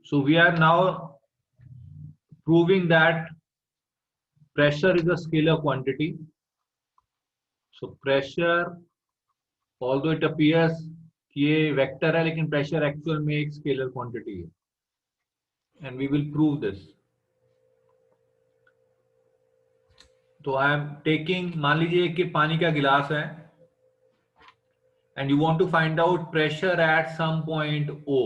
So we are now proving that pressure is a scalar quantity. So pressure, although it appears कि ये vector है, लेकिन pressure actual में एक scalar quantity है, and we will prove this. तो I am taking, मान लीजिए कि पानी का गिलास है and you want to find out pressure at some point O.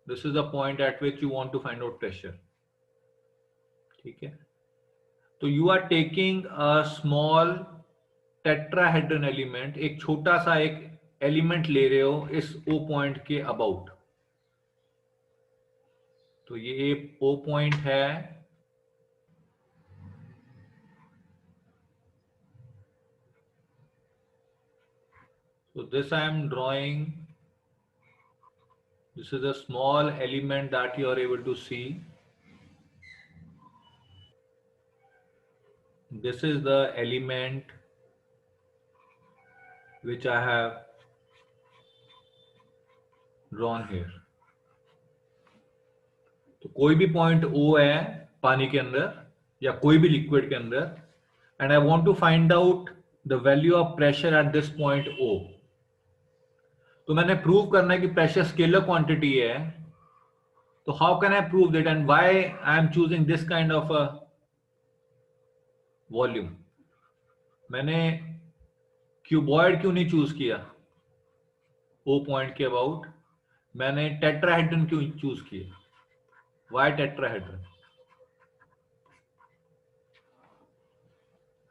This is the point at which you want to find out pressure. ठीक है, तो you are taking a small tetrahedron element, एक छोटा सा एक एलिमेंट ले रहे हो इस O पॉइंट के अबाउट. तो ये O पॉइंट है, so this I am drawing. This is a small element that you are able to see. This is the element which I have drawn here. तो कोई भी पॉइंट O है पानी के अंदर या कोई भी लिक्विड के अंदर, and I want to find out the value of pressure at this point O. तो मैंने प्रूव करना है कि प्रेशर स्केलर क्वांटिटी है. तो how can I prove that and why I am choosing this kind of a volume? मैंने cuboid क्यों नहीं चूज किया O पॉइंट के अबाउट? मैंने टेट्राहेड्रन क्यों चूज किया? Why tetrahedron?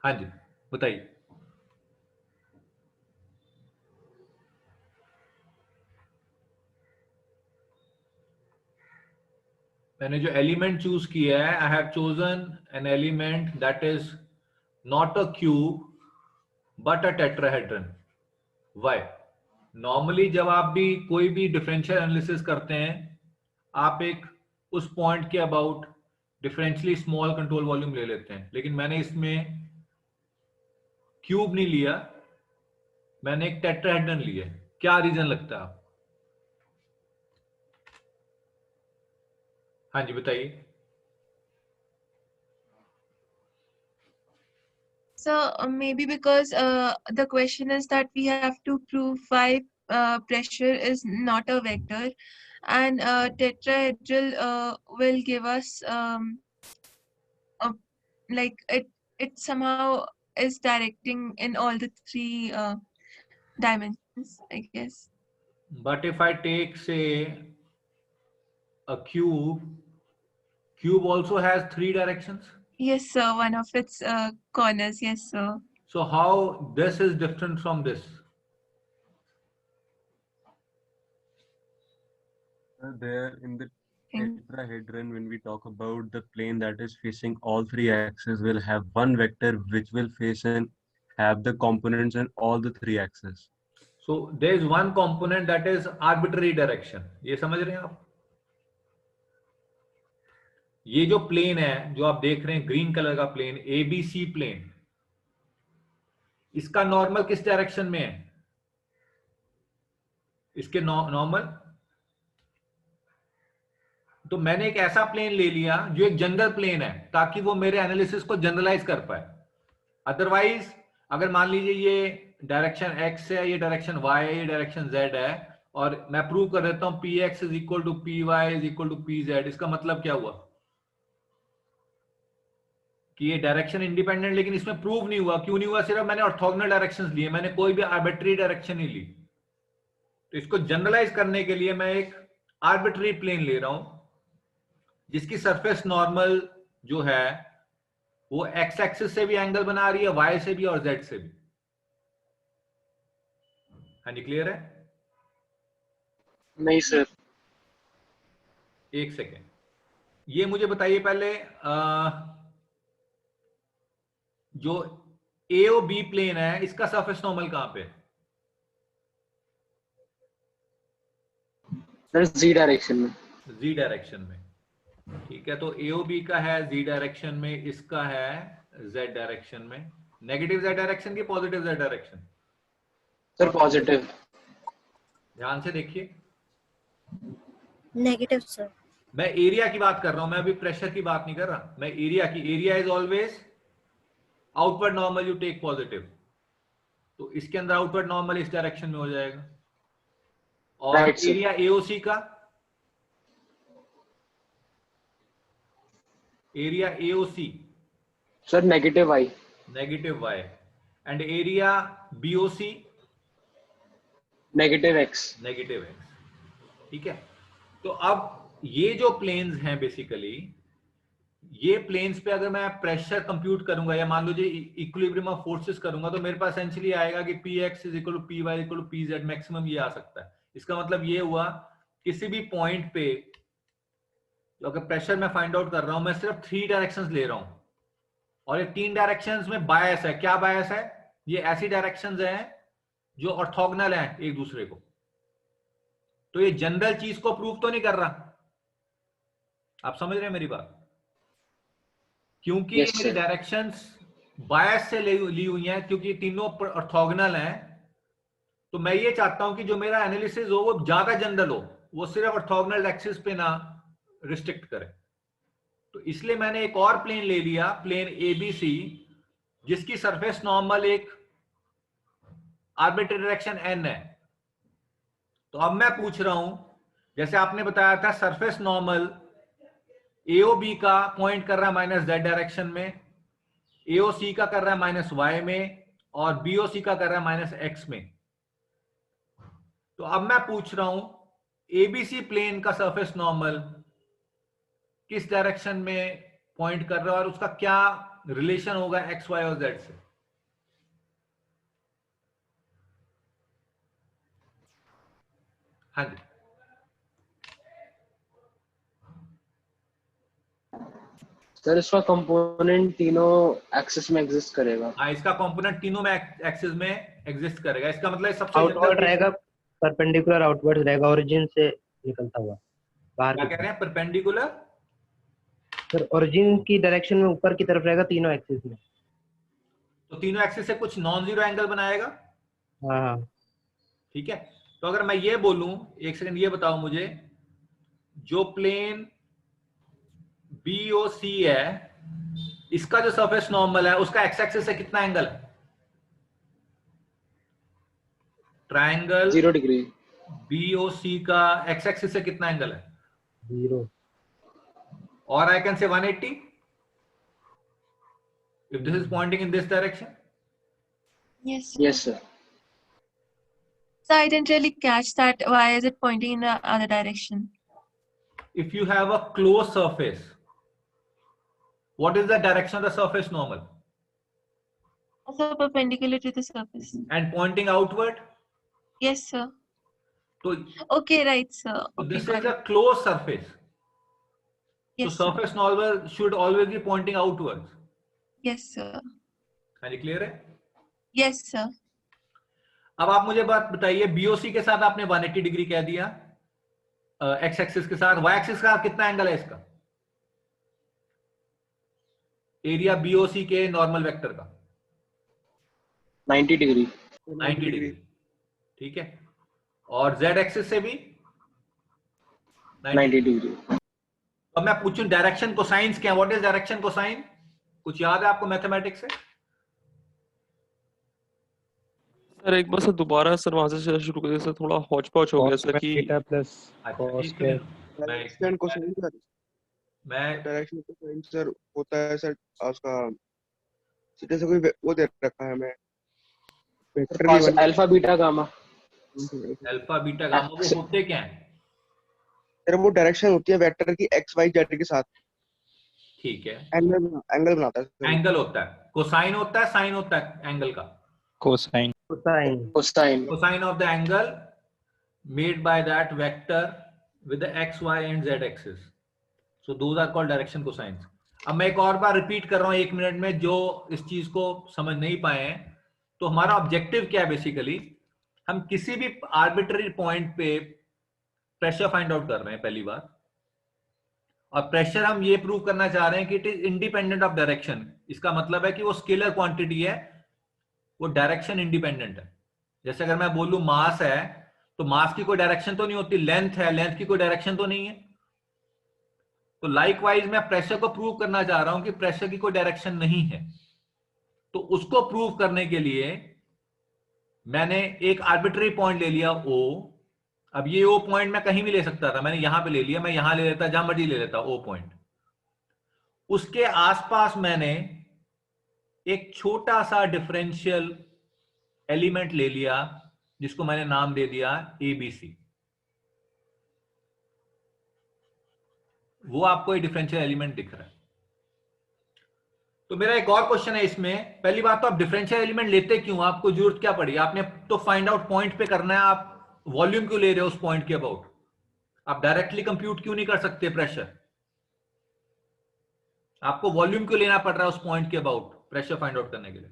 हाँ जी बताइए. मैंने जो एलिमेंट चूज किया है, I have chosen an element that is not a cube but a tetrahedron. Why? Normally जब आप भी कोई भी डिफरेंशियल एनालिसिस करते हैं, आप एक उस पॉइंट के about differentially small control volume ले लेते हैं, लेकिन मैंने इसमें क्यूब नहीं लिया, मैंने एक टेट्राहेड्रन लिया. क्या रीजन लगता है आप? हाँ जी बताइए. So maybe because the question is that we have to prove why pressure is not a vector, and tetrahedral will give us like it somehow is directing in all the three dimensions, I guess. But if I take, say, a cube also has three directions. Yes, sir. One of its corners. Yes, sir. So how this is different from this? There in the tetrahedron, when we talk about the plane that is facing all three axes, will have one vector which will face and have the components in all the three axes. So there is one component that is arbitrary direction. ये समझ रहे हैं आप? ये जो plane है जो आप देख रहे हैं ग्रीन कलर का प्लेन, ABC प्लेन, इसका नॉर्मल किस डायरेक्शन में है? इसके नॉर्मल. तो मैंने एक ऐसा प्लेन ले लिया जो एक जनरल प्लेन है, ताकि वो मेरे एनालिसिस को जनरलाइज कर पाए. अदरवाइज अगर मान लीजिए ये डायरेक्शन x है, ये डायरेक्शन y है, ये डायरेक्शन z है, और मैं प्रूव कर देता हूं px is equal to py is equal to pz, इसका मतलब क्या हुआ कि ये डायरेक्शन इंडिपेंडेंट, लेकिन इसमें प्रूव नहीं हुआ. क्यों नहीं हुआ? सिर्फ मैंने ऑर्थोगोनल डायरेक्शंस लिए, मैंने कोई भी आर्बिट्ररी डायरेक्शन नहीं ली. तो इसको जनरलाइज करने के लिए मैं एक आर्बिट्ररी प्लेन ले रहा हूं जिसकी सरफेस नॉर्मल जो है वो एक्स एक्सिस से भी एंगल बना रही है, वाई से भी और जेड से भी. हाँ जी क्लियर है? नहीं सर. एक सेकेंड, ये मुझे बताइए पहले, जो ए ओ बी प्लेन है इसका सरफेस नॉर्मल कहां पे? सर जी डायरेक्शन में. जी डायरेक्शन में. ठीक है, तो एओबी का है जी डायरेक्शन में, इसका है जेड डायरेक्शन में. नेगेटिव जेड डायरेक्शन की positive Z direction? Sir positive. ध्यान से देखिए, नेगेटिव सर। मैं एरिया की बात कर रहा हूं, मैं अभी प्रेशर की बात नहीं कर रहा, मैं एरिया की। Area is always outward normal, you take positive, तो इसके अंदर आउटवर्ड नॉर्मल इस डायरेक्शन में हो जाएगा। और Right, sir. एरिया एओसी का, area AOC Sir, negative y. Negative y, and area BOC Negative x. Negative x. ठीक है, तो अब ये जो प्लेन्स हैं बेसिकली, ये प्लेन्स पे अगर मैं प्रेशर कंप्यूट करूंगा या मान लीजिए इक्विलिब्रियम ऑफ फोर्सेस करूंगा, तो मेरे पास एसेंशियली आएगा कि p x is equal to p y equal to p z, maximum ये आ सकता है। इसका मतलब ये हुआ किसी भी पॉइंट पे तो अगर प्रेशर मैं फाइंड आउट कर रहा हूं, मैं सिर्फ 3 डायरेक्शंस ले रहा हूं, और ये 3 डायरेक्शंस में बायस है। क्या बायस है? ये ऐसी डायरेक्शंस हैं जो ऑर्थोगोनल हैं एक दूसरे को। तो ये जनरल चीज को प्रूव तो नहीं कर रहा, आप समझ रहे हैं मेरी बात? क्योंकि Yes, मेरी sir. डायरेक्शंस बायस से ली हुई हैं, क्योंकि तीनों ऑर्थोगोनल हैं, तो मैं ये चाहता हूं कि जो मेरा एनालिसिस हो वो ज्यादा जनरल हो, वो सिर्फ ऑर्थोगोनल एक्सिस पे ना रिस्ट्रिक्ट करे। तो इसलिए मैंने एक और प्लेन ले लिया, प्लेन एबीसी, जिसकी सरफेस नॉर्मल एक आर्बिट्रेरी डायरेक्शन एन है। तो अब मैं पूछ रहा हूं, जैसे आपने बताया था सरफेस नॉर्मल एओबी का पॉइंट कर रहा है माइनस जेड डायरेक्शन में, एओसी का कर रहा है माइनस वाई में, और बीओसी का कर रहा है माइनस एक्स में। तो अब मैं पूछ रहा हूं एबीसी प्लेन का सरफेस नॉर्मल किस डायरेक्शन में पॉइंट कर रहा है और उसका क्या रिलेशन होगा एक्स वाई और जेड से? हाँ जी, सर इसका कंपोनेंट तीनों एक्सिस में एग्जिस्ट करेगा। हाँ, इसका कंपोनेंट तीनों में एक्सिस में एग्जिस्ट करेगा। इसका मतलब सबसे आउटवर्ड रहेगा, परपेंडिकुलर आउटवर्ड रहेगा, ओरिजिन से निकलता हुआ बाहर क्या की कह रहे तरफ। हैं? परपेंडिकुलर, सर ओरिजिन की डायरेक्शन में ऊपर की तरफ रहेगा तीनों एक्सिस में। तो तीनों एक्सिस से कुछ नॉन जीरो एंगल बनाएगा। हाँ हाँ। ठीक है, तो अगर मैं ये बोलूं, एक सेकंड ये बताओ मुझे, जो प्लेन बीओसी है, इसका जो सरफेस नॉर्मल है उसका एक्स एक्सिस से कितना एंगल है? Triangle 0 degree. बीओसी का एक्स एक्सिस से कितना एंगल है? 0। और I can say 180 if this is pointing in this direction. Yes. Yes, sir. So I didn't really catch that. Why is it pointing in the other direction? If you have a closed surface, what is the direction of the surface normal? Also perpendicular to the surface. And pointing outward? Yes, sir. So, Okay, right, sir. so Okay, this got is it. a closed surface. Yes, So sir. surface normal should always be pointing outwards. Yes, sir. हाँ जी, clear है? Yes, sir. अब आप मुझे बात बताइए, BOC के साथ आपने 180 डिग्री कह दिया एक्स एक्सिस के साथ, वाई एक्सिस का कितना एंगल है इसका? एरिया बीओसी के नॉर्मल वेक्टर का 90 डिग्री। 90 डिग्री। ठीक है, और जेड एक्सिस से भी 90 डिग्री। अब मैं पूछूं डायरेक्शन कोसाइंस क्या है? What is direction cosine? कुछ याद है आपको मैथमेटिक्स से? सर एक बार सर दोबारा सर वहां से शुरू करिए सर, थोड़ा हौच पौच हो गया सर कि थीटा प्लस अच्छा, cos एक मिनट, डायरेक्शन कोसाइन सर, मैं डायरेक्शन कोसाइन सर होता है सर उसका सीधे से कोई वो दे रखा है हमें वेक्टर भी बन alpha beta gamma. Alpha beta gamma, वो होते क्या हैं? सर वो डायरेक्शन होती है वेक्टर की एक्स वाई जेड के साथ। ठीक है, एंगल बनाता है सर। एंगल होता है, कोसाइन होता है, साइन होता है एंगल का? Cosine. Cosine. Cosine. Cosine of the angle made by that vector with the x, y and z axis. So those are called direction cosines. अब मैं एक और बार रिपीट कर रहा हूं 1 मिनट में, जो इस चीज को समझ नहीं पाए हैं। तो हमारा ऑब्जेक्टिव क्या है? बेसिकली हम किसी भी आर्बिट्ररी पॉइंट पे प्रेशर फाइंड आउट कर रहे हैं पहली बार, और प्रेशर हम ये प्रूव करना चाह रहे हैं कि it is independent of direction. इसका मतलब है कि वो स्केलर क्वांटिटी है, वो डायरेक्शन इंडिपेंडेंट है। जैसे अगर मैं बोलूं मास है, तो मास की कोई डायरेक्शन तो नहीं होती, लेंथ है, लेंथ की कोई डायरेक्शन तो नहीं है। तो लाइकवाइज मैं प्रेशर को प्रूव करना चाह रहा हूं कि प्रेशर की कोई डायरेक्शन नहीं है। तो उसको प्रूव करने के लिए मैंने एक आर्बिट्ररी पॉइंट ले लिया O। अब ये O पॉइंट मैं कहीं भी ले सकता था, मैंने यहां पे ले लिया, मैं यहां ले लेता, जहां मर्जी ले लेता O पॉइंट। उसके आसपास मैंने एक छोटा सा डिफरेंशियल एलिमेंट ले लिया जिसको मैंने नाम दे दिया ABC। वो आपको ये डिफरेंशियल एलिमेंट दिख रहा है। तो मेरा एक और क्वेश्चन है इसमें। पहली बात तो आप डिफरेंशियल एलिमेंट लेते क्यों, आपको जरूरत क्या पड़ी? आपने तो फाइंड आउट पॉइंट पे करना है, आप वॉल्यूम क्यों ले रहे हो उस पॉइंट के अबाउट? आप डायरेक्टली कंप्यूट क्यों नहीं कर सकते प्रेशर? आपको वॉल्यूम क्यों लेना पड़ रहा है उस पॉइंट के अबाउट प्रेशर फाइंड आउट करने के लिए?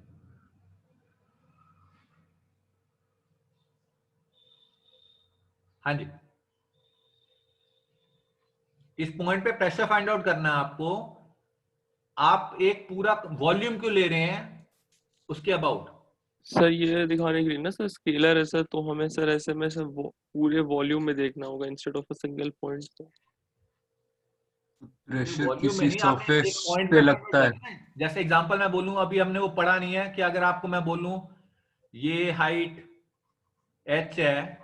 हाँ जी, इस पॉइंट पे प्रेशर फाइंड आउट करना है आपको, आप एक पूरा वॉल्यूम क्यों ले रहे हैं उसके अबाउट? सर ये दिखाने के लिए ना सर, स्केलर है सर, तो हमें सर ऐसे में सर पूरे वॉल्यूम में देखना होगा instead of a single point. तो प्रेशर वॉल्यूम में किसी नहीं, आपने सरफेस एक पॉइंट पे पे लगता है। जैसे एग्जांपल मैं बोलूं, अभी हमने वो पढ़ा नहीं है कि अगर आपको मैं बोलूं ये हाइट h है,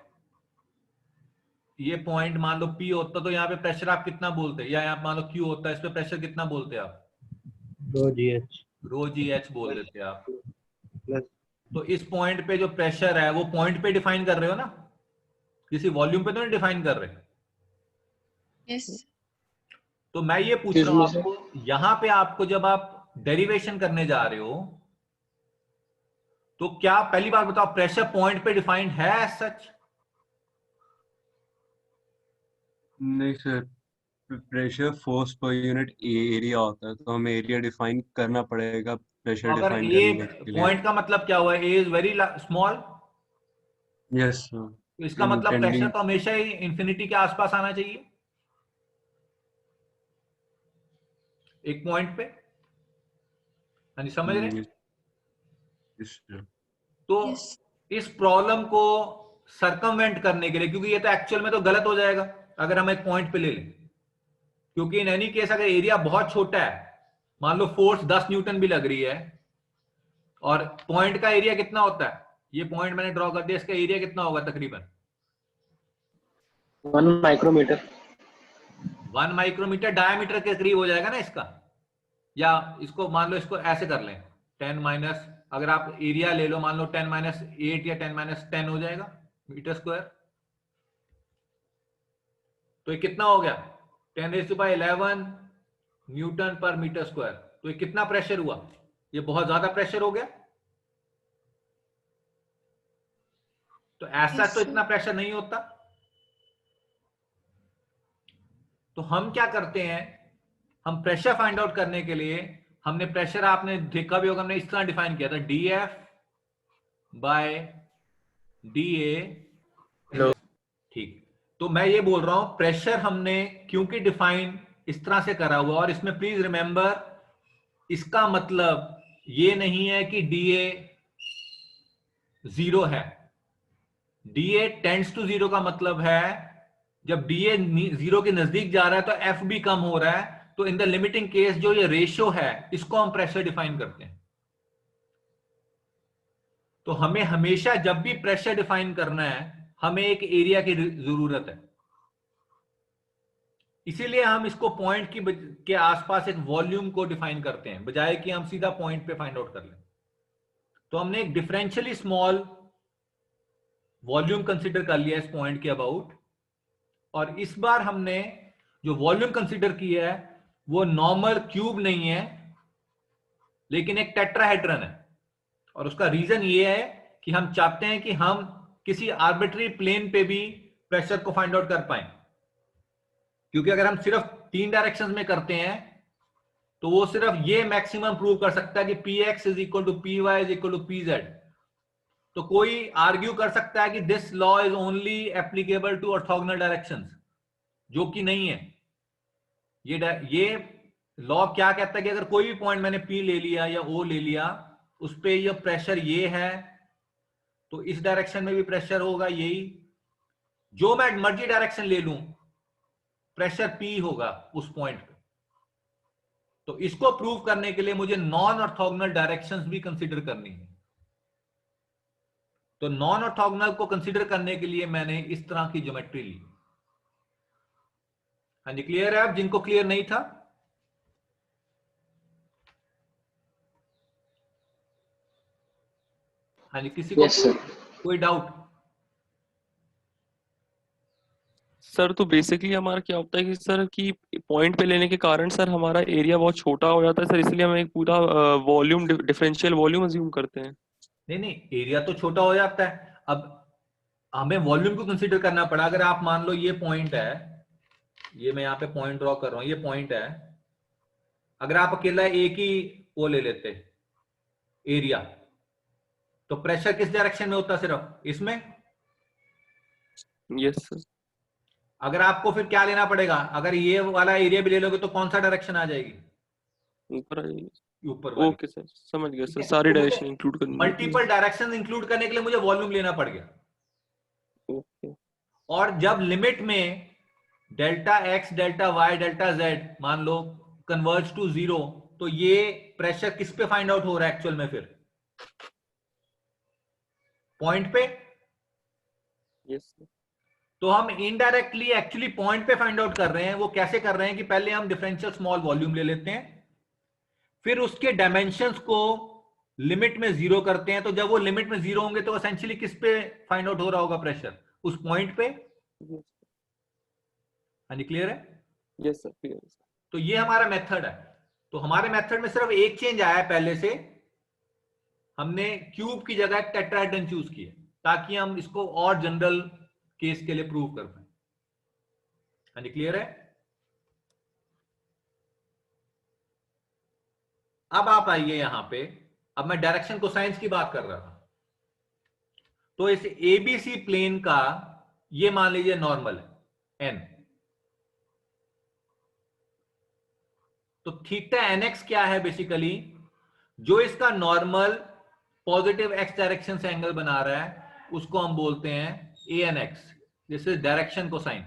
ये पॉइंट मान लो P होता, तो यहाँ पे प्रेशर आप कितना बोलते हैं? या यहाँ मान लो Q होता है, इस पे प्रेशर कितना बोलते हैं आप? rho ρgh बोल देते हैं आप। प्लस तो इस पॉइंट पे जो प्रेशर है वो पॉइंट पे डिफाइन कर रहे हो ना, किसी वॉल्यूम पे तो नहीं डिफाइन कर रहे। Yes. तो मैं ये पूछ रहा हूं आपको, यहां पे आपको जब आप डेरिवेशन करने जा रहे हो तो क्या, पहली बात बताओ, प्रेशर पॉइंट पे डिफाइंड है एज सच? नहीं sir, pressure force per unit area होता है, तो हमें एरिया डिफाइन करना पड़ेगा प्रेशर अगर डिफाइन एक करने के लिए। पॉइंट का मतलब क्या हुआ? A is very small, yes sir, तो इसका मतलब प्रेशर तो हमेशा ही इंफिनिटी के आसपास आना चाहिए एक पॉइंट पे। हाँ जी, समझ रहे हैं? तो Yes. इस प्रॉब्लम को सरकमवेंट करने के लिए, क्योंकि ये तो एक्चुअल में तो गलत हो जाएगा अगर हम एक पॉइंट पे ले लें, क्योंकि इन एनी केस अगर एरिया बहुत छोटा है, मान लो फोर्स 10 न्यूटन भी लग रही है, और पॉइंट का एरिया कितना होता है, ये पॉइंट मैंने ड्रॉ कर दिया, इसका एरिया कितना होगा तकरीबन? 1 माइक्रोमीटर। 1 माइक्रोमीटर डायमीटर के करीब हो जाएगा ना इसका। या इसको मान लो, इसको ऐसे कर लें, 10 माइनस, अगर आप एरिया ले लो, मान लो 10 माइनस 8 या 10 माइनस 10 हो जाएगा मीटर स्क्वायर। तो ये कितना हो गया? 10⁻11 न्यूटन पर मीटर स्क्वायर। तो ये कितना प्रेशर हुआ? ये बहुत ज्यादा प्रेशर हो गया। तो ऐसा Yes, तो sir. इतना प्रेशर नहीं होता। तो हम क्या करते हैं, हम प्रेशर फाइंड आउट करने के लिए हमने प्रेशर, आपने देखा भी होगा, हमने इस तरह डिफाइन किया था, dF बाय dA। ठीक, तो मैं ये बोल रहा हूं प्रेशर हमने क्योंकि डिफाइन इस तरह से करा हुआ, और इसमें प्लीज रिमेंबर, इसका मतलब ये नहीं है कि dA 0 है। dA टेंड्स टू 0 का मतलब है जब dA 0 के नजदीक जा रहा है तो F भी कम हो रहा है। तो इन द लिमिटिंग केस जो ये रेशियो है, इसको हम प्रेशर डिफाइन करते हैं। तो हमें हमेशा जब भी प्रेशर डिफाइन करना है, हमें एक एरिया की जरूरत है। इसीलिए हम इसको पॉइंट के आसपास एक वॉल्यूम को डिफाइन करते हैं, बजाय कि हम सीधा पॉइंट पे फाइंड आउट कर लें। तो हमने एक डिफरेंशियली स्मॉल वॉल्यूम कंसीडर कर लिया इस पॉइंट के अबाउट, और इस बार हमने जो वॉल्यूम कंसीडर किया है वो नॉर्मल क्यूब नहीं है, लेकिन एक टेट्राहेड्रन है। और उसका रीजन ये है कि हम चाहते हैं कि हम किसी आर्बिट्री प्लेन पे भी प्रेशर को फाइंड आउट कर पाए, क्योंकि अगर हम सिर्फ 3 डायरेक्शंस में करते हैं तो वो सिर्फ ये मैक्सिमम प्रूव कर सकता है कि px is equal to py is equal to pz। तो कोई आर्ग्यू कर सकता है कि this law is only applicable to orthogonal directions, जो कि नहीं है। ये लॉ क्या कहता है कि अगर कोई भी पॉइंट मैंने P ले लिया या O ले लिया, उस पे ये प्रेशर ये है, तो इस डायरेक्शन में भी प्रेशर होगा यही, जो मैं मर्जी डायरेक्शन ले लूं, प्रेशर P होगा उस पॉइंट पे। तो इसको प्रूव करने के लिए मुझे नॉन ऑर्थोगोनल डायरेक्शंस भी कंसीडर करनी है। तो नॉन ऑर्थोगोनल को कंसीडर करने के लिए मैंने इस तरह की ज्योमेट्री ली। हाँ जी, क्लियर है? अब जिनको क्लियर नहीं था, हाँ जी, किसी को Yes, sir. कोई डाउट? सर तो बेसिकली हमारा क्या होता है कि सर कि पॉइंट पे लेने के कारण सर हमारा एरिया बहुत छोटा हो जाता है सर, इसलिए हम एक पूरा वॉल्यूम डिफरेंशियल वॉल्यूम अज्यूम करते हैं। नहीं नहीं, एरिया तो छोटा हो जाता है। अब हमें वॉल्यूम को कंसीडर करना पड़ा। अगर आप मान लो ये पॉइंट है, ये मैं यहाँ पे पॉइंट ड्रॉ कर रहा हूं, ये पॉइंट है। अगर आप अकेला एक ही वो ले लेते एरिया, तो प्रेशर किस डायरेक्शन में होता? सिर्फ इसमें। Yes sir. अगर आपको फिर क्या लेना पड़ेगा? अगर ये वाला एरिया भी ले लोगे तो कौन सा डायरेक्शन आ जाएगी? ऊपर आ जाएगी। ऊपर वाली। ओके सर, समझ गया ठीक सर, है? सारी तो मुझे डायरेक्शन इंक्लूड करनी मल्टीपल डायरेक्शन इंक्लूड करने के लिए मुझे वॉल्यूम लेना पड़ गया। ओके। और जब लिमिट में delta x, delta y, delta z मान लो कन्वर्ज टू 0, तो ये प्रेशर किस पे फाइंड आउट हो रहा है एक्चुअल में? फिर पॉइंट पे। Yes sir. तो हम इनडायरेक्टली एक्चुअली पॉइंट पे फाइंड आउट कर रहे हैं। वो कैसे कर रहे हैं कि पहले हम डिफरेंशियल स्मॉल वॉल्यूम ले लेते हैं, फिर उसके डायमेंशंस को लिमिट में 0 करते हैं। तो जब वो लिमिट में 0 होंगे तो एसेंशियली किस पे फाइंड आउट हो रहा होगा प्रेशर? उस पॉइंट पे। हाँ जी, क्लियर है? यस सर, क्लियर है। तो ये हमारा मेथड है। तो हमारे मेथड में सिर्फ एक चेंज आया है, पहले से हमने क्यूब की जगह टेट्राहेड्रन चूज किया ताकि हम इसको और जनरल केस के लिए प्रूव कर पाए। हाँ जी, क्लियर है? अब आप आइए यहां पे। अब मैं डायरेक्शन कोसाइंस की बात कर रहा था। तो इस एबीसी प्लेन का ये मान लीजिए नॉर्मल है एन। तो थीटा एनएक्स क्या है? बेसिकली जो इसका नॉर्मल पॉजिटिव एक्स डायरेक्शन से एंगल बना रहा है उसको हम बोलते हैं a n x. This is direction cosine.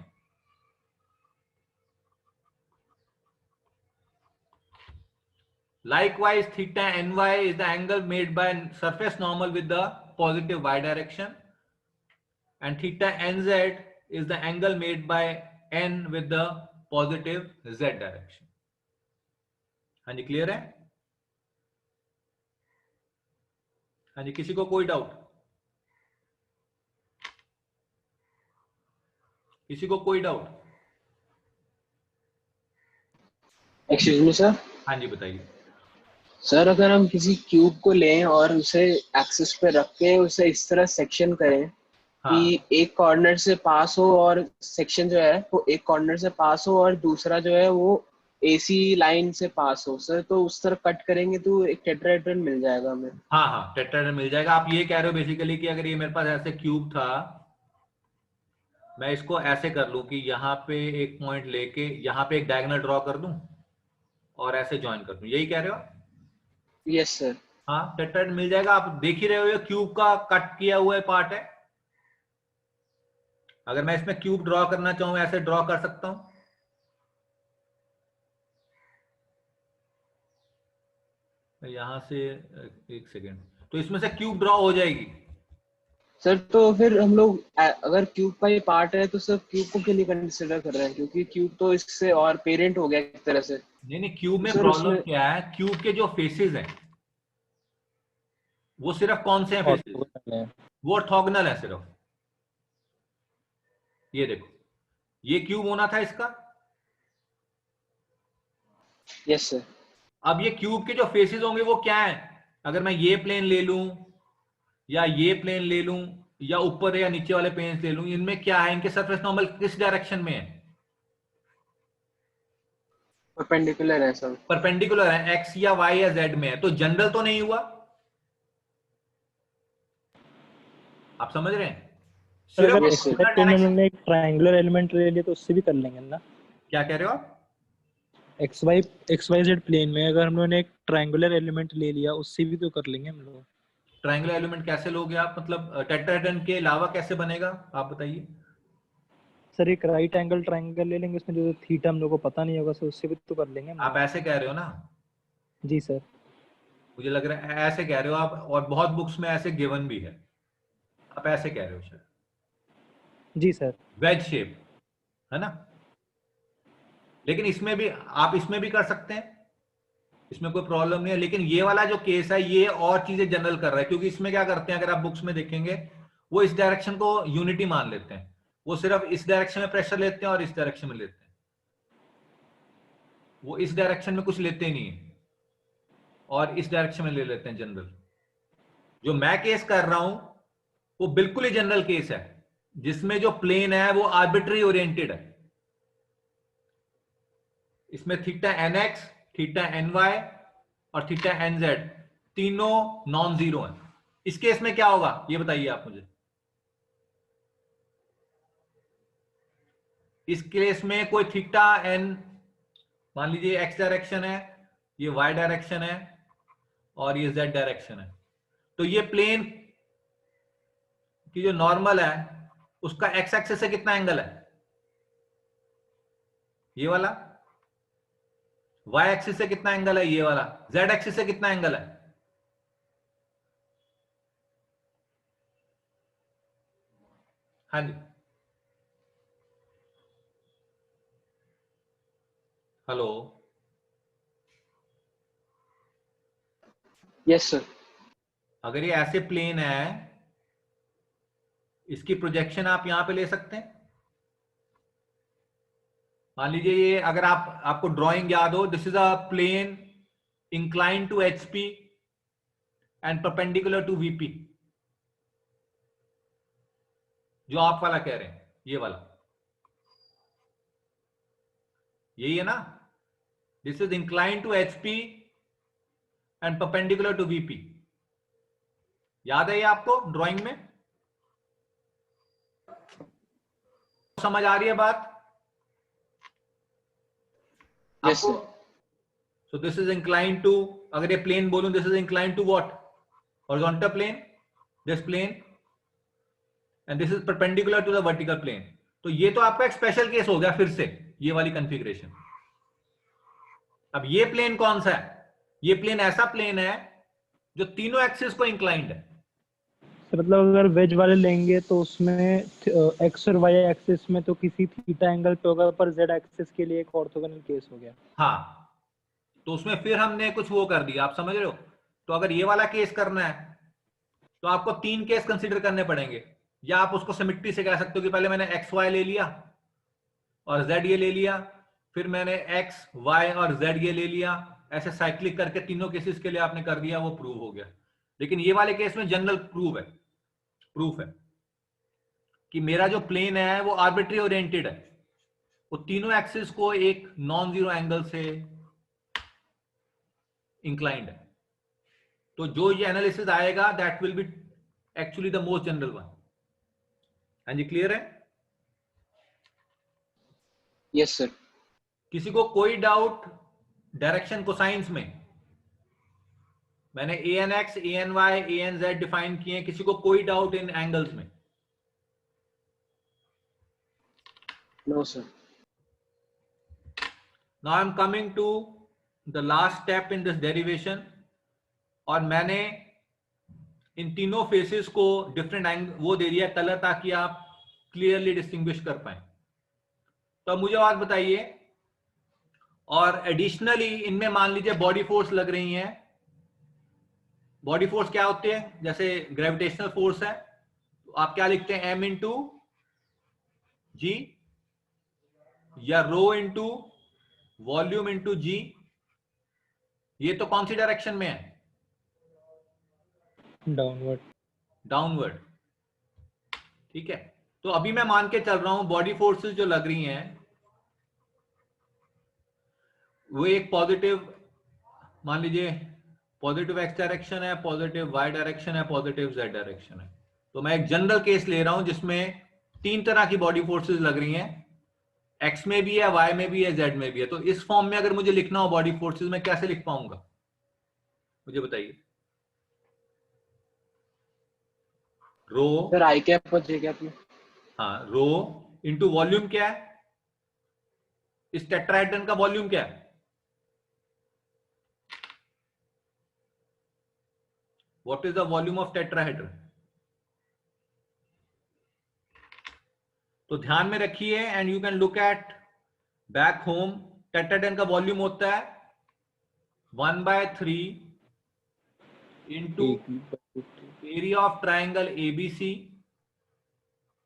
Likewise, theta ny is the angle made by surface normal with the positive y direction, and theta nz is the angle made by n with the positive z direction. हाँ जी, clear है? हाँ जी, किसी को कोई doubt? किसी को कोई डाउट? Excuse me, sir. हाँ जी, बताइए। सर अगर हम किसी क्यूब को लें और उसे एक्सिस पे रख के उसे इस तरह सेक्शन करें हाँ, कि एक कॉर्नर से पास हो और सेक्शन जो है वो एक कॉर्नर से पास हो और दूसरा जो है वो एसी लाइन से पास हो सर, तो उस तरह कट करेंगे तो एक टेट्राहेड्रन मिल जाएगा हमें। हाँ हाँ, टेट्राहेड्रन मिल जाएगा। आप ये कह रहे हो बेसिकली कि अगर ये मेरे पास ऐसे क्यूब था, मैं इसको ऐसे कर लूं कि यहाँ पे एक पॉइंट लेके यहाँ पे एक डायगोनल ड्रॉ कर दूं और ऐसे ज्वाइन कर दूं, यही कह रहे हो? Yes sir. हाँ, टेट्राहेड्रन मिल जाएगा। आप देख ही रहे हो ये क्यूब का कट किया हुआ पार्ट है। अगर मैं इसमें क्यूब ड्रॉ करना चाहूं ऐसे ड्रॉ कर सकता हूं। यहां से एक सेकेंड, तो इसमें से क्यूब ड्रॉ हो जाएगी। सर तो फिर हम लोग अगर क्यूब का ये पार्ट है तो सर क्यूब को क्यों नहीं कंसिडर कर रहे हैं, क्योंकि क्यूब तो इससे और पेरेंट हो गया एक तरह से। नहीं नहीं, क्यूब में सर प्रॉब्लम उसमें क्या है? क्यूब के जो फेसेस हैं वो सिर्फ कौन से हैं फेसेस? वो ऑर्थोगोनल है सिर्फ। ये देखो, ये क्यूब होना था इसका। Yes sir. अब ये क्यूब के जो फेसेस होंगे वो क्या है? अगर मैं ये प्लेन ले लूं या ये प्लेन ले लूं या ऊपर या नीचे वाले प्लेन ले लूं, इनमें क्या है? इनके सरफेस नॉर्मल किस डायरेक्शन में है? परपेंडिकुलर है सर। परपेंडिकुलर है, एक्स या वाई या जेड में है। तो जनरल तो नहीं हुआ। आप समझ रहे हैं? सर अगर Yes, x sir. Y plane में हमने एक ट्रायंगुलर एलिमेंट ले लिया तो उससे भी कर लेंगे ना? क्या कह रहे हो आप? एक्स वाई जेड प्लेन में अगर हम लोगों ने एक ट्रायंगुलर एलिमेंट ले लिया उससे भी तो कर लेंगे हम लोग। ट्रायंगुलर एलिमेंट कैसे लोगे आप? मतलब टेट्राहेड्रन के अलावा कैसे बनेगा आप बताइए। सर एक राइट एंगल ट्रायंगल ले लेंगे, उसमें जो थीटा हम लोग को पता नहीं होगा, सर उससे भी तो कर लेंगे हम आप लोग। ऐसे कह रहे हो ना? जी सर। मुझे लग रहा है ऐसे कह रहे हो आप, और बहुत बुक्स में ऐसे गिवन भी है। आप ऐसे कह रहे हो शायद, जी सर। वेज शेप, है ना? लेकिन इसमें भी आप इसमें भी कर सकते हैं, इसमें कोई प्रॉब्लम नहीं है। लेकिन ये वाला जो केस है ये और चीजें जनरल कर रहा है, क्योंकि इसमें क्या करते हैं, अगर आप बुक्स में देखेंगे, वो इस डायरेक्शन को यूनिटी मान लेते हैं। वो सिर्फ इस डायरेक्शन में प्रेशर लेते हैं और इस डायरेक्शन में लेते हैं, वो इस डायरेक्शन में कुछ लेते ही नहीं है और इस डायरेक्शन में ले लेते हैं जनरल। जो मैं केस कर रहा हूं वो बिल्कुल ही जनरल केस है, जिसमें जो प्लेन है वो आर्बिट्री ओरिएंटेड है। इसमें थीटा nx, थीटा ny और थीटा nz तीनों नॉन जीरो हैं। इस केस में क्या होगा ये बताइए आप मुझे। इस केस में कोई थीटा n, मान लीजिए x डायरेक्शन है, ये y डायरेक्शन है और ये z डायरेक्शन है, तो ये प्लेन की जो नॉर्मल है उसका x एक्सिस से कितना एंगल है? ये वाला। y एक्सिस से कितना एंगल है? ये वाला। z एक्सिस से कितना एंगल है? हाँ जी, हेलो। Yes sir. अगर ये ऐसे प्लेन है, इसकी प्रोजेक्शन आप यहां पे ले सकते हैं। मान लीजिए ये, अगर आपको ड्राइंग याद हो, this is a plane incline to HP and perpendicular to VP, जो आप वाला कह रहे हैं, ये वाला, यही है ना? This is incline to HP and perpendicular to VP। याद है ये आपको ड्राइंग में? समझ आ रही है बात यस आपको? Sir. So this is inclined to, अगर ये प्लेन बोलूं, this is inclined to what? Horizontal plane, this plane, and this is perpendicular to the vertical plane. तो ये तो आपका एक स्पेशल केस हो गया फिर से, ये वाली कॉन्फ़िगरेशन। अब ये प्लेन कौन सा है? ये प्लेन ऐसा प्लेन है जो तीनों एक्सिस को इंक्लाइंड है। तो मतलब अगर वेज वाले लेंगे तो उसमें एक्स और वाई एक्सिस में तो किसी थीटा एंगल पे होगा, पर जेड एक्सिस के लिए एक ऑर्थोगोनल केस हो गया। हाँ, तो उसमें फिर हमने कुछ वो कर दिया, आप समझ रहे हो? तो अगर ये वाला केस करना है तो आपको 3 केस कंसीडर करने पड़ेंगे। या आप उसको सिमेट्री से कह सकते हो कि पहले मैंने एक्स वाई ले लिया और जेड ये ले लिया, फिर मैंने एक्स वाई और जेड ये ले लिया, ऐसे साइक्लिक करके तीनों केसेस के लिए आपने कर दिया, वो प्रूव हो गया। लेकिन ये वाले केस में जनरल प्रूफ है कि मेरा जो प्लेन है वो आर्बिट्री ओरिएंटेड है, वो तीनों एक्सिस को एक नॉन जीरो एंगल से इंक्लाइंड है। तो जो ये एनालिसिस आएगा that will be actually the most general one. हाँ जी, क्लियर है? Yes sir. किसी को कोई डाउट डायरेक्शन कोसाइंस में? मैंने ANX, ANY, ANZ डिफाइन किए, किसी को कोई डाउट इन एंगल्स में? No sir. Now I am coming to the last step in this derivation, और मैंने इन तीनों फेसेस को डिफरेंट एंगल वो दे दिया कलर, ताकि आप क्लियरली डिस्टिंग्विश कर पाए। तो अब मुझे बात बताइए, और एडिशनली इनमें मान लीजिए बॉडी फोर्स लग रही हैं। बॉडी फोर्स क्या होते हैं? जैसे ग्रेविटेशनल फोर्स है तो आप क्या लिखते हैं? M इंटू G या रो इंटू वॉल्यूम इंटू G। ये तो कौन सी डायरेक्शन में है? डाउनवर्ड। ठीक है, तो अभी मैं मान के चल रहा हूं बॉडी फोर्सेस जो लग रही हैं वो एक पॉजिटिव, मान लीजिए पॉजिटिव एक्स डायरेक्शन है, पॉजिटिव वाई डायरेक्शन है, पॉजिटिव जेड डायरेक्शन है। तो मैं एक जनरल केस ले रहा हूं जिसमें 3 तरह की बॉडी फोर्सेस लग रही हैं, एक्स में भी है, वाई में भी है, जेड में भी है। तो इस फॉर्म में अगर मुझे लिखना हो बॉडी फोर्सेस, मैं कैसे लिख पाऊंगा मुझे बताइए? रो, सर आई कैप और जे कैप में। हाँ, रो इंटू वॉल्यूम क्या है, इस टेट्राहेड्रन का वॉल्यूम क्या है, what is the volume of tetrahedron. तो ध्यान में रखिए and you can look at back home. Tetrahedron का वॉल्यूम होता है 1/3 into area of triangle ABC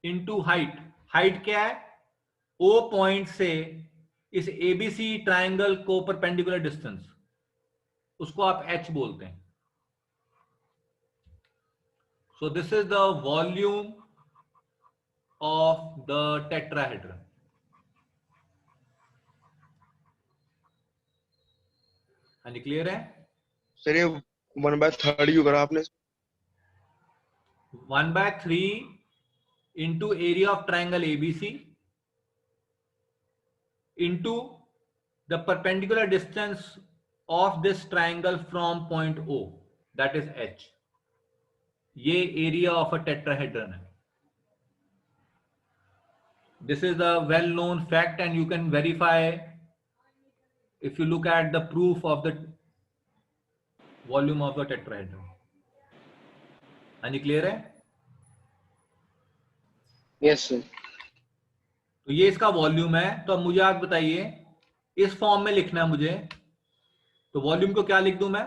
into height. Height क्या है, ओ पॉइंट से इस एबीसी ट्राइंगल को परपेंडिकुलर डिस्टेंस, उसको आप एच बोलते हैं। So this is the volume of the tetrahedron. हाँ जी, क्लियर है। सर ये 1/3 क्यों करा आपने? 1/3 into area of triangle ABC into the perpendicular distance of this triangle from point O, that is H. ये area of a tetrahedron है. This is a well-known fact and you can verify if you look at the proof of the volume of the tetrahedron. हाँ जी, clear है। Yes sir. तो ये इसका volume है। तो अब मुझे आप बताइए, इस फॉर्म में लिखना है मुझे, तो वॉल्यूम को क्या लिख दूं मैं,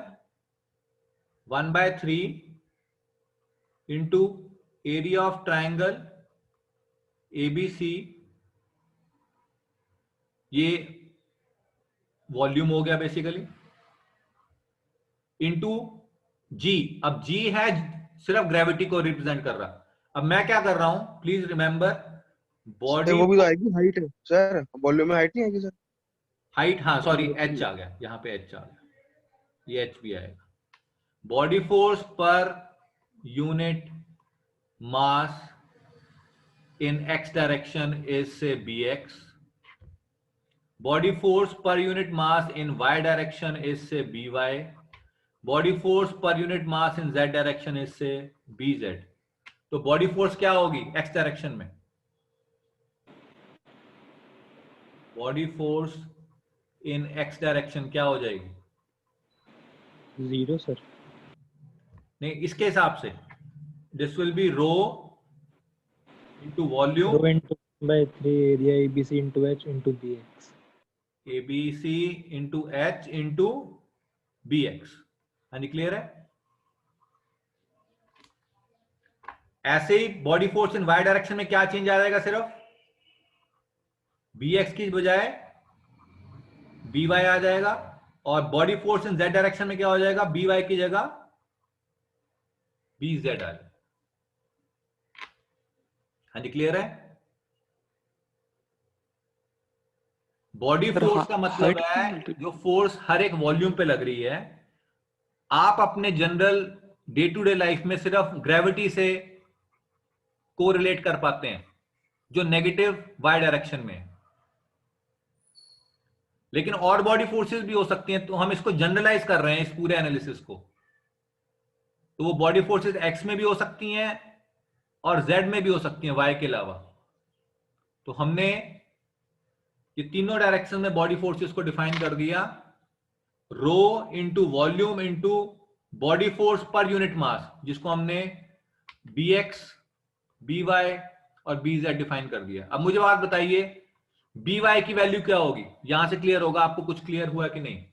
1/3 into area of triangle ABC, ये वॉल्यूम हो गया बेसिकली, इंटू G। अब G है सिर्फ ग्रेविटी को रिप्रेजेंट कर रहा। अब मैं क्या कर रहा हूं, प्लीज रिमेंबर, बॉडी वो भी तो आएगी हाइट है सर, वॉल्यूम में हाइट नहीं आएगी सर। हाइट, हाँ सॉरी H आ गया, यहाँ पे H आ गया, ये H भी आएगा। Body force per unit mass in x direction is say bx. Body force per unit mass in y direction is say by. Body force per unit mass in z direction is say bz. तो body force क्या होगी x direction में, body force in x direction क्या हो जाएगी, 0 sir. नहीं, इसके हिसाब से this will be rho into volume, rho into 1/3 area ABC into H into BX. ABC into H into BX। हाँ जी, क्लियर है। ऐसे ही body force in y direction में क्या चेंज आ जाएगा, सिर्फ BX की बजाय BY आ जाएगा, और बॉडी फोर्स इन Z डायरेक्शन में क्या हो जाएगा, BY की जगह BZ आ जाएगा। हाँ जी, क्लियर है। बॉडी फोर्स का मतलब है जो फोर्स हर एक वॉल्यूम पे लग रही है। आप अपने general day to day life में सिर्फ ग्रेविटी से कोरिलेट कर पाते हैं, जो नेगेटिव वाई डायरेक्शन में है, लेकिन और बॉडी फोर्सेस भी हो सकती हैं। तो हम इसको जनरलाइज कर रहे हैं इस पूरे एनालिसिस को। तो वो बॉडी फोर्सेस एक्स में भी हो सकती हैं और जेड में भी हो सकती हैं, वाई के अलावा। तो हमने ये तीनों डायरेक्शन में बॉडी फोर्सेस को डिफाइन कर दिया, rho into volume into body force per unit mass, जिसको हमने BX, BY और BZ डिफाइन कर दिया। अब मुझे बात बताइए, BY की वैल्यू क्या होगी, यहां से क्लियर होगा आपको कुछ क्लियर हुआ कि नहीं।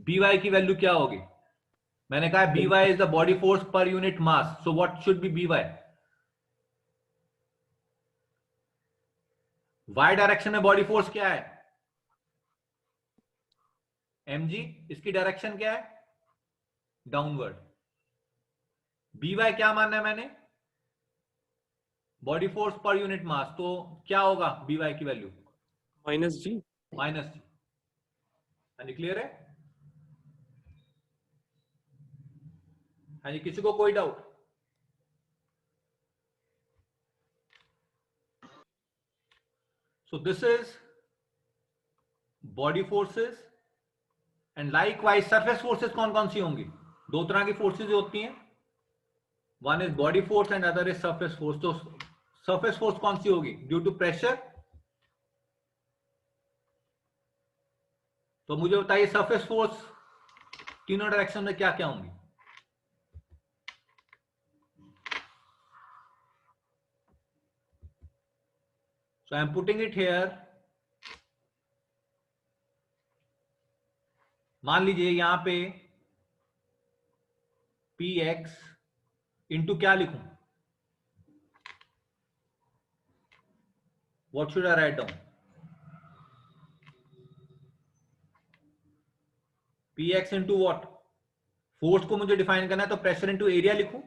BY की वैल्यू क्या होगी, मैंने कहा BY is the body force per unit mass, so what should be BY। Y direction में बॉडी फोर्स क्या है, mg, इसकी डायरेक्शन क्या है, डाउनवर्ड। BY क्या मानना है मैंने, बॉडी फोर्स पर यूनिट मास, तो क्या होगा BY की वैल्यू, -G। -G। हाँ जी, क्लियर है। हाँ जी, किसी को कोई doubt. So this is body forces and likewise surface forces कौन कौन सी होंगी, दो तरह की फोर्सेस होती हैं, one is body force and other is surface force. तो सरफेस फोर्स कौन सी होगी, ड्यू टू प्रेशर तो मुझे बताइए सरफेस फोर्स तीनों डायरेक्शन में क्या क्या होंगी? So I am putting it here. मान लीजिए यहां पे px इंटू क्या लिखूं? What should I write down? px into what? Force को मुझे डिफाइन करना है तो प्रेशर इंटू एरिया लिखूं।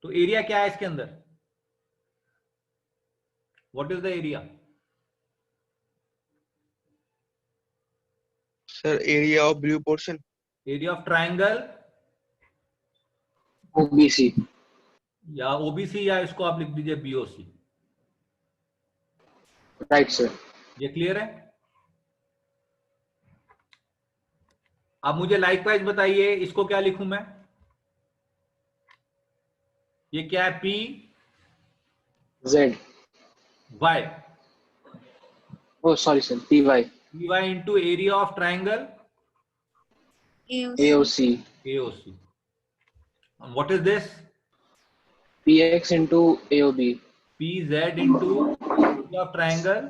तो एरिया क्या है इसके अंदर? What is the area? Sir, area of blue portion. Area of triangle OBC. या ओबीसी या इसको आप लिख दीजिए बीओसी। Right sir. ये क्लियर है? अब मुझे लाइकवाइज बताइए इसको क्या लिखूं मैं? ये क्या है? P z. Y. O sorry sir, p y. P y into area of triangle AOC. AOC. And what is this? PX into AOB. PZ into area of triangle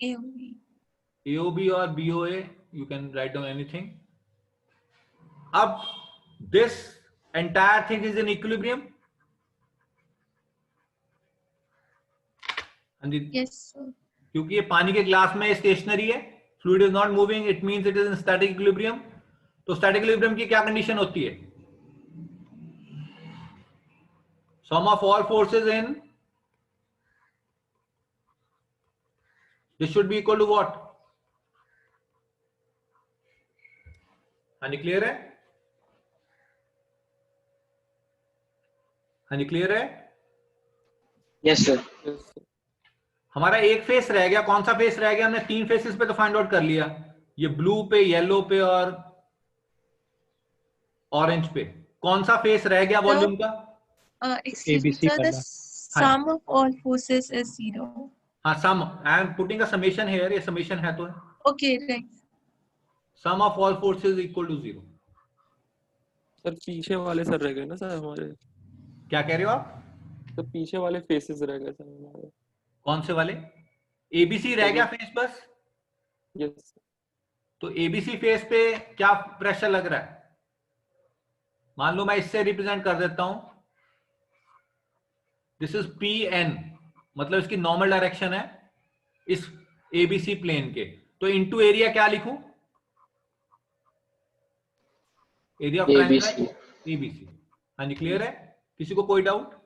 AOB. AOB or BOA. You can write down anything. Ab this entire thing is in equilibrium. Yes, sir. क्योंकि ये पानी के glass में stationary है, fluid is not moving, it means it is in static equilibrium. तो static equilibrium की क्या condition होती है? Sum of all forces in this should be equal to what? हाँ जी क्लियर है? हाँ जी क्लियर है? Yes sir. हमारा एक फेस रह गया, कौन सा फेस रह गया? हमने 3 फेसेस पे तो फाइंड आउट कर लिया, ये ब्लू पे, येलो पे और ऑरेंज पे। कौन सा फेस रह गया वॉल्यूम का? Excuse me, ABC sir, the वाला। sum of all forces is 0. हाँ sum, I am putting a summation here, ये समेशन है तो है। Okay, right. Sum of all forces equal to 0। Sir पीछे वाले सर रह गए ना सर हमारे। क्या कह रहे हो आप? सर पीछे वाले फेसेस रह गए सर हमारे। कौन से वाले? एबीसी रह गया फेस बस। यस। तो एबीसी फेस पे क्या प्रेशर लग रहा है? मान लो मैं इससे रिप्रेजेंट कर देता हूं, दिस इज पी एन, मतलब इसकी नॉर्मल डायरेक्शन है इस एबीसी प्लेन के। तो इनटू एरिया क्या लिखूं? Area of triangle ABC. हाँ जी क्लियर है? किसी को कोई डाउट?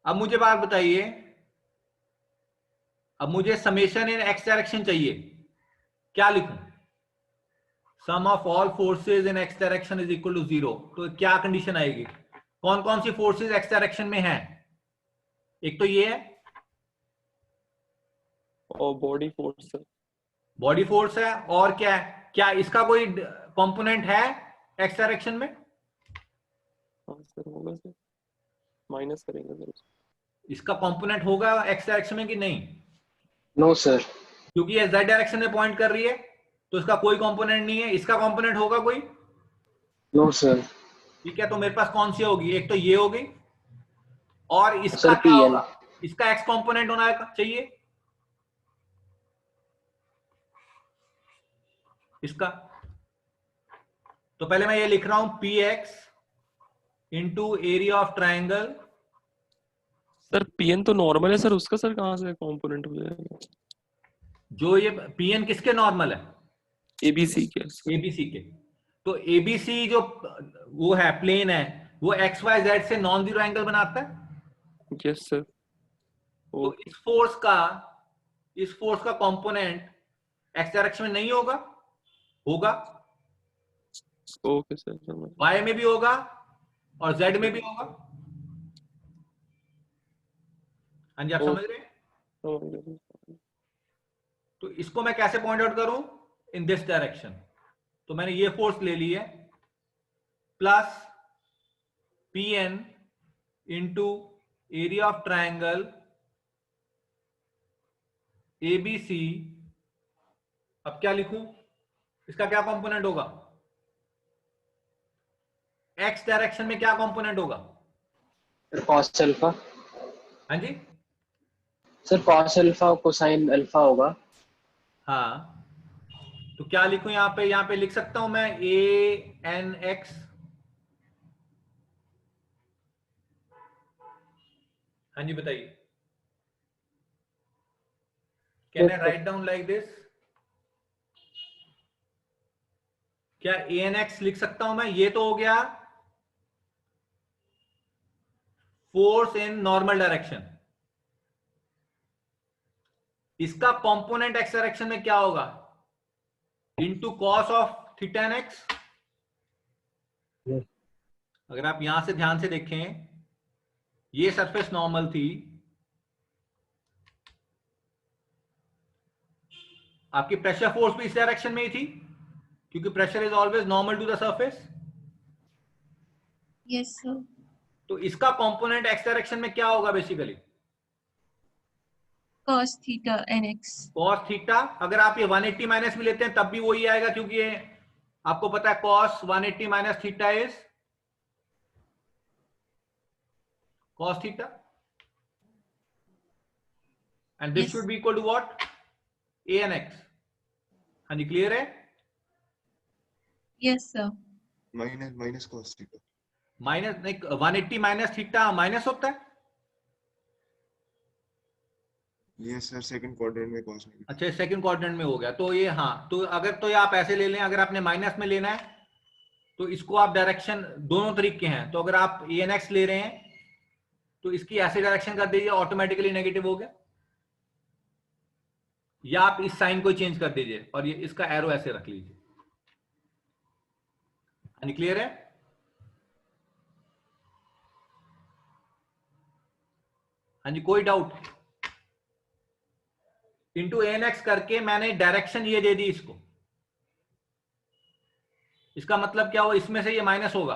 अब मुझे बात बताइए, अब मुझे समेशन इन एक्स डायरेक्शन चाहिए, क्या लिखूं? Sum of all forces in x direction is equal to 0। तो क्या कंडीशन आएगी? कौन कौन सी फोर्सेस एक्स डायरेक्शन में हैं? एक तो ये है और body force sir. Body force है, और क्या है? क्या इसका कोई कंपोनेंट है एक्स डायरेक्शन में? हाँ सर होगा सर, माइनस करेंगे सर उसको। इसका कंपोनेंट होगा एक्स डायरेक्शन में कि नहीं? No sir. क्योंकि ये z डायरेक्शन में पॉइंट कर रही है तो इसका कोई कंपोनेंट नहीं है। इसका कंपोनेंट होगा कोई? No sir. ठीक है, तो मेरे पास कौन सी होगी? एक तो ये होगी, और इसका सर क्या PN। होगा? इसका एक्स कंपोनेंट होना चाहिए इसका। तो पहले मैं ये लिख रहा हूं P x into area of triangle. Sir PN तो नॉर्मल है सर, उसका सर कहाँ से कंपोनेंट हो जाएगा? जो ये पीएन किसके नॉर्मल है? एबीसी के। एबीसी के। तो एबीसी जो वो है प्लेन है, वो एक्स वाई जेड से नॉन जीरो एंगल बनाता है। Yes sir. तो इस फोर्स का कंपोनेंट एक्स डायरेक्शन में नहीं होगा? होगा। Okay sir. वाई में भी होगा और जेड में भी होगा। हाँ जी, आप समझ रहे हैं? तो इसको मैं कैसे पॉइंट आउट करूं? In this direction. तो मैंने ये फोर्स ले ली है plus p n into area of triangle ABC, अब क्या लिखूं, इसका क्या कंपोनेंट होगा, x डायरेक्शन में क्या कंपोनेंट होगा? Cos alpha. हाँ जी, सर कॉस अल्फा और कोसाइन अल्फा होगा। हाँ, तो क्या लिखूं यहाँ पे लिख सकता हूं मैं ANX। हाँ जी बताइए, can I write down like this? क्या ANX लिख सकता हूं मैं? ये तो हो गया फोर्स इन नॉर्मल डायरेक्शन। इसका कंपोनेंट एक्स डायरेक्शन में क्या होगा? Into cos of theta n x. Yes. अगर आप यहां से ध्यान से देखें, ये सरफेस नॉर्मल थी, आपकी प्रेशर फोर्स भी इस डायरेक्शन में ही थी, क्योंकि pressure is always normal to the surface. Yes, sir. तो इसका कंपोनेंट एक्स डायरेक्शन में क्या होगा basically? Cos theta nx. Cos theta. अगर आप ये 180 माइनस भी लेते हैं तब भी वही आएगा, क्योंकि ये आपको पता है cos 180 minus theta is cos theta, and this Yes. Should be equal to what? ANX। हाँ जी, क्लियर है? Yes, sir. Minus cos theta. Minus नहीं, 180 माइनस थीटा माइनस होता है। ये सर सेकंड क्वाड्रेंट में कॉस नेगेटिव। अच्छा, सेकंड क्वाड्रेंट में हो गया तो ये, हाँ, तो अगर तो ये आप ऐसे ले लें, अगर आपने माइनस में लेना है तो इसको आप डायरेक्शन दोनों तरीके हैं, तो अगर आप ANX ले रहे हैं तो इसकी ऐसे डायरेक्शन कर दीजिए, ऑटोमेटिकली नेगेटिव हो गया, या आप इस साइन को चेंज कर दीजिए और ये इसका एरो ऐसे रख लीजिए। यानी क्लियर है? हाँ जी, कोई डाउट? इंटू ANX करके मैंने डायरेक्शन ये दे दी इसको, इसका मतलब क्या हुआ, इसमें से ये माइनस होगा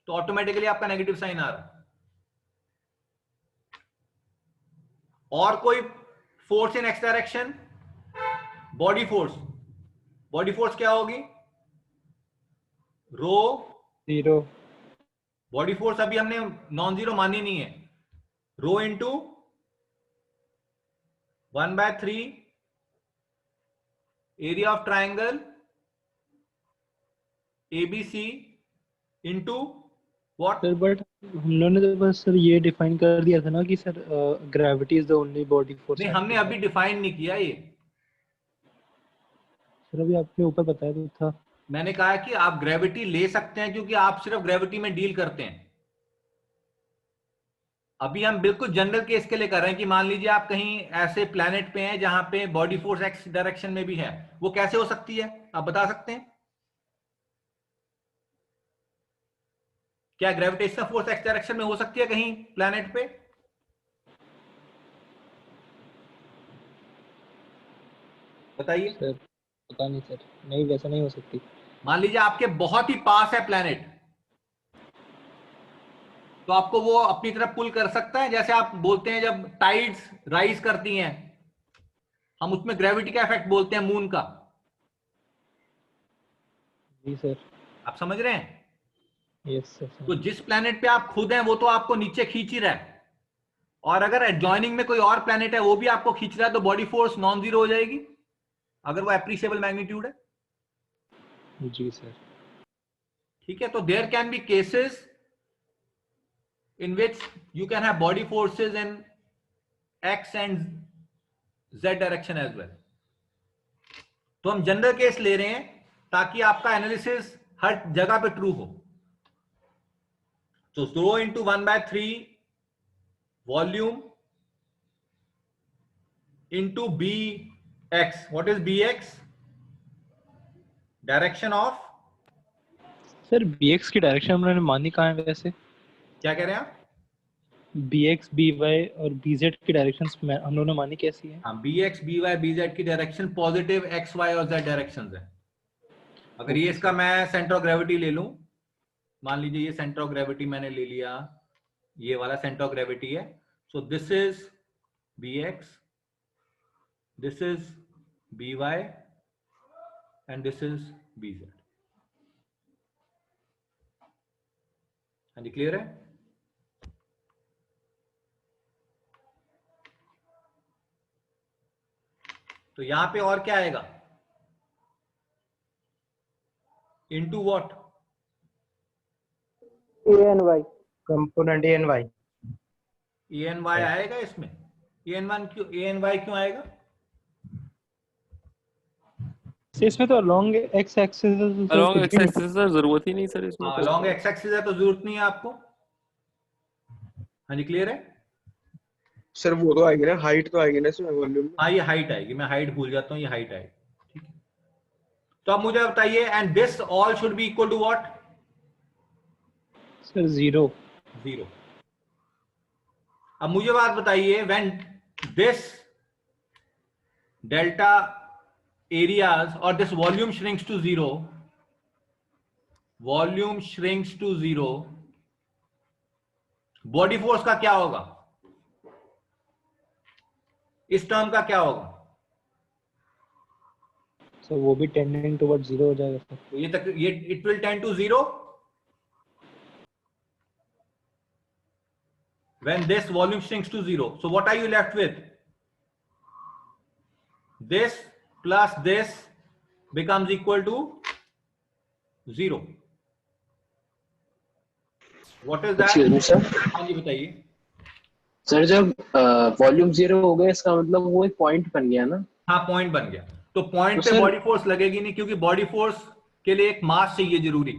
तो ऑटोमेटिकली आपका नेगेटिव साइन आ रहा है। और कोई force in x direction, body force क्या होगी? रो 0 बॉडी फोर्स अभी हमने नॉन जीरो मानी नहीं है, rho into 1/3 area of triangle ABC into what? Sir, but हम लोगों ने तो बस सर ये डिफाइन कर दिया था ना कि sir gravity is the only body force. नहीं, हमने अभी डिफाइन नहीं किया ये। सर अभी आपने ऊपर बताया तो था। मैंने कहा कि आप ग्रेविटी ले सकते हैं क्योंकि आप सिर्फ ग्रेविटी में डील करते हैं। अभी हम बिल्कुल जनरल केस के लिए कर रहे हैं कि मान लीजिए आप कहीं ऐसे प्लैनेट पे हैं जहां पे बॉडी फोर्स एक्स डायरेक्शन में भी है, वो कैसे हो सकती है आप बता सकते हैं? क्या ग्रेविटेशनल फोर्स एक्स डायरेक्शन में हो सकती है कहीं प्लैनेट पे? बताइए। सर पता नहीं सर, नहीं वैसा नहीं हो सकती। मान लीजिए आपके बहुत ही पास है प्लैनेट, तो आपको वो अपनी तरफ पुल कर सकता है, जैसे आप बोलते हैं जब टाइड्स राइज करती हैं, हम उसमें ग्रेविटी का इफेक्ट बोलते हैं मून का। जी सर। आप समझ रहे हैं? Yes sir. तो जिस प्लैनेट पे आप खुद हैं वो तो आपको नीचे खींच ही रहा है, और अगर एडजॉइनिंग में कोई और प्लैनेट है वो भी आपको खींच रहा है, तो बॉडी फोर्स नॉन जीरो हो जाएगी अगर वो एप्रिशिएबल मैग्नीट्यूड है। जी सर। ठीक है, तो there can be cases in which you can have body forces in x and z direction as well. तो हम जनरल केस ले रहे हैं ताकि आपका एनालिसिस हर जगह पे ट्रू हो। तो rho into 1/3 volume into BX। What is BX? Direction of. Sir BX की डायरेक्शन हम लोगों ने मानी कहाँ है वैसे? क्या कह रहे हैं आप? BX BY और BZ की डायरेक्शंस हम लोगों ने मानी कैसी है? हाँ, BX BY BZ की डायरेक्शन पॉजिटिव x y और z डायरेक्शंस है। अगर ये इसका मैं सेंटर ऑफ ग्रेविटी ले लूं, मान लीजिए ये सेंटर ऑफ ग्रेविटी मैंने ले लिया, ये वाला सेंटर ऑफ ग्रेविटी है, so this is BX, this is by and this is bz. हाँ जी, क्लियर है? तो यहां पे और क्या आएगा? Into what? A n y, component a n y. A n y आएगा इसमें? ए एन वाई क्यों आएगा? इसमें तो long x axis along x axis sir जरूरत ही नहीं सर इसमें। हाँ, लॉन्ग एक्स एक्सिस है तो जरूरत नहीं है आपको। हाँ जी, क्लियर है? सर वो तो आएगी ना, हाइट तो आएगी ना इसमें वॉल्यूम में। हाँ, ये हाइट आएगी, मैं हाइट भूल जाता हूँ, ये हाइट आएगी। ठीक है, तो अब मुझे बताइए, and this all should be equal to what? Sir 0। अब मुझे बात बताइए, व्हेन दिस डेल्टा एरियाज और this volume shrinks to 0, body force का क्या होगा? इस टर्म का क्या होगा? सर वो भी टेंडिंग टुवर्ड 0 हो जाएगा सर। तो ये it will tend to 0 when this volume shrinks to 0. So what are you left with? This plus this becomes equal to 0. What is that? Excuse me, sir. हाँ जी, बताइए। Sir जब volume 0 हो गया इसका मतलब वो एक पॉइंट बन गया ना? हाँ, पॉइंट बन गया। तो पॉइंट तो पे सर- बॉडी फोर्स लगेगी नहीं, क्योंकि बॉडी फोर्स के लिए एक मास चाहिए जरूरी।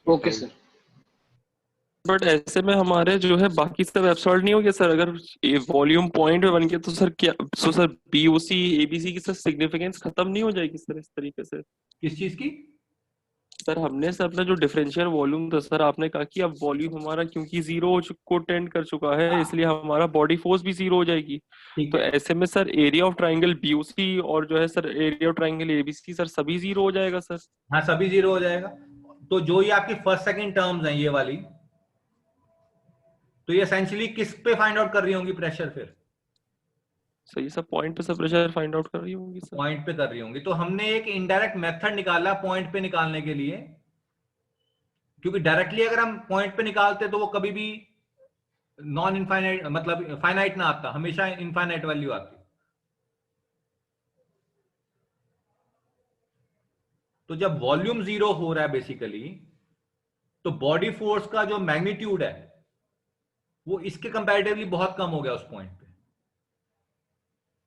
Okay sir. बट ऐसे में हमारे जो है बाकी सब एब्सॉर्ब नहीं हो गया सर? अगर वॉल्यूम पॉइंट पे बन गया तो सर क्या, सो सर बीओसी एबीसी की सर सिग्निफिकेंस खत्म नहीं हो जाएगी सर इस तरीके से? किस चीज की? सर हमने सर अपना जो डिफरेंशियल वॉल्यूम था सर, आपने कहा कि अब वॉल्यूम हमारा क्योंकि 0 को टेंड कर चुका है, इसलिए हमारा बॉडी फोर्स भी 0 हो जाएगी। ठीक तो है। ऐसे में sir area of triangle BOC और जो है sir area of triangle ABC sir सभी 0 हो जाएगा सर? हाँ, सभी 0 हो जाएगा। तो जो ये आपकी फर्स्ट सेकंड टर्म्स हैं, ये वाली, तो ये एसेंशियली किस पे फाइंड आउट कर रही होंगी प्रेशर? फिर सही सर, पॉइंट पे सर प्रेशर फाइंड आउट कर रही होंगी सर। पॉइंट पे कर रही होंगी। तो हमने एक इनडायरेक्ट मेथड निकाला पॉइंट पे निकालने के लिए, क्योंकि डायरेक्टली अगर हम पॉइंट पे निकालते तो वो कभी भी नॉन इनफाइनाइट, मतलब फाइनाइट ना आता, हमेशा इनफाइनाइट वैल्यू आती। तो जब वॉल्यूम 0 हो रहा है बेसिकली, तो बॉडी फोर्स का जो मैग्नीट्यूड है वो इसके कंपैरेटिवली बहुत कम हो गया उस पॉइंट पे।